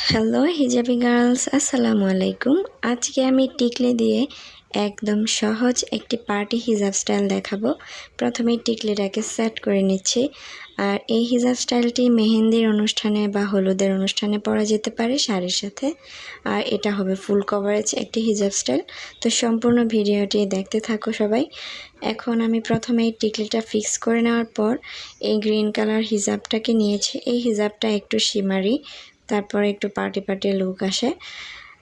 Hello hijabi girls, আসসালামু আলাইকুম। আজকে আমি টিকলি দিয়ে একদম সহজ একটি পার্টি হিজাব স্টাইল দেখাবো। প্রথমেই টিকলিটাকে সেট করে নিচ্ছি। আর এই হিজাব স্টাইলটি মেহেন্দির অনুষ্ঠানে বা হলুদের অনুষ্ঠানে পরা যেতে পারে শাড়ির সাথে। আর এটা হবে ফুল কভারেজ একটি হিজাব স্টাইল। তো সম্পূর্ণ ভিডিওটি দেখতে থাকো সবাই। এখন আমি প্রথমে এই টিকলিটা ফিক্স করে নেওয়ার পর এই গ্রিন কালার হিজাবটাকে নিয়েছি। এই হিজাবটা একটু শিমারি, তারপরে একটু পার্টি পার্টি লুক আসে,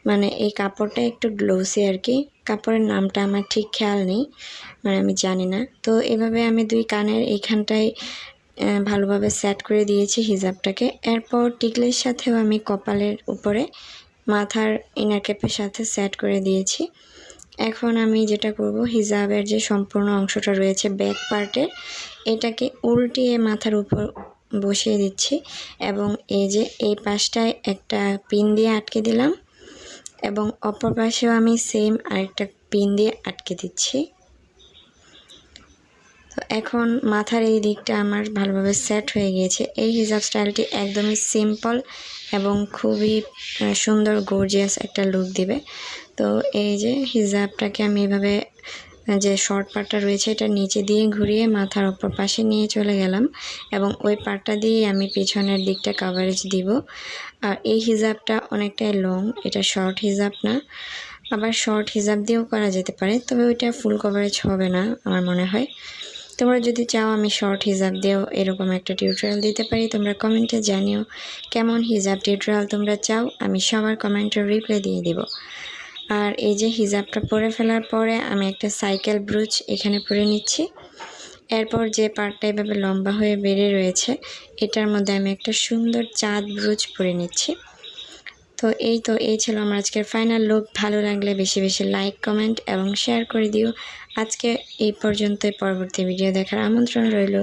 মানে এই কাপড়টা একটু গ্লোসি আর কি। কাপড়ের নামটা আমার ঠিক খেয়াল নেই, মানে আমি জানি না। তো এভাবে আমি দুই কানের এইখানটায় ভালোভাবে সেট করে দিয়েছি হিজাবটাকে। এরপর টিকলির সাথেও আমি কপালের উপরে মাথার ইনার ক্যাপের সাথে সেট করে দিয়েছি। এখন আমি যেটা করব, হিজাবের যে সম্পূর্ণ অংশটা রয়েছে ব্যাক পার্টের, এটাকে উল্টিয়ে মাথার উপর বসিয়ে দিচ্ছি এবং এই যে এই পাশটায় একটা পিন দিয়ে আটকে দিলাম এবং অপর পাশেও আমি সেম আরেকটা পিন দিয়ে আটকে দিচ্ছি। তো এখন মাথার এই দিকটা আমার ভালোভাবে সেট হয়ে গিয়েছে। এই হিজাব স্টাইলটি একদমই সিম্পল এবং খুবই সুন্দর গর্জিয়াস একটা লুক দিবে। তো এই যে হিজাবটাকে আমি এভাবে যে শর্ট পার্টটা রয়েছে এটা নিচে দিয়ে ঘুরিয়ে মাথার অপর পাশে নিয়ে চলে গেলাম এবং ওই পার্টটা দিয়ে আমি পিছনের দিকটা কভারেজ দিব। আর এই হিজাবটা অনেকটাই লং, এটা শর্ট হিজাব না। আবার শর্ট হিজাব দিয়েও করা যেতে পারে, তবে ওইটা ফুল কভারেজ হবে না আমার মনে হয়। তোমরা যদি চাও আমি শর্ট হিজাব দিয়েও এরকম একটা টিউটোরিয়াল দিতে পারি। তোমরা কমেন্টে জানিও কেমন হিজাব টিউটোরিয়াল তোমরা চাও, আমি সবার কমেন্টের রিপ্লাই দিয়ে দিব। আর এই যে হিজাবটা পরে ফেলার পরে আমি একটা সাইকেল ব্রুচ এখানে পরে নিচ্ছি। এরপর যে পার্টটা এভাবে লম্বা হয়ে বেরিয়ে রয়েছে এটার মধ্যে আমি একটা সুন্দর চাঁদ ব্রুচ পরে নিচ্ছি। তো এই ছিল আমার আজকের ফাইনাল লুক। ভালো লাগলে বেশি বেশি লাইক, কমেন্ট এবং শেয়ার করে দিও। আজকে এই পর্যন্তই, পরবর্তী ভিডিও দেখার আমন্ত্রণ রইল।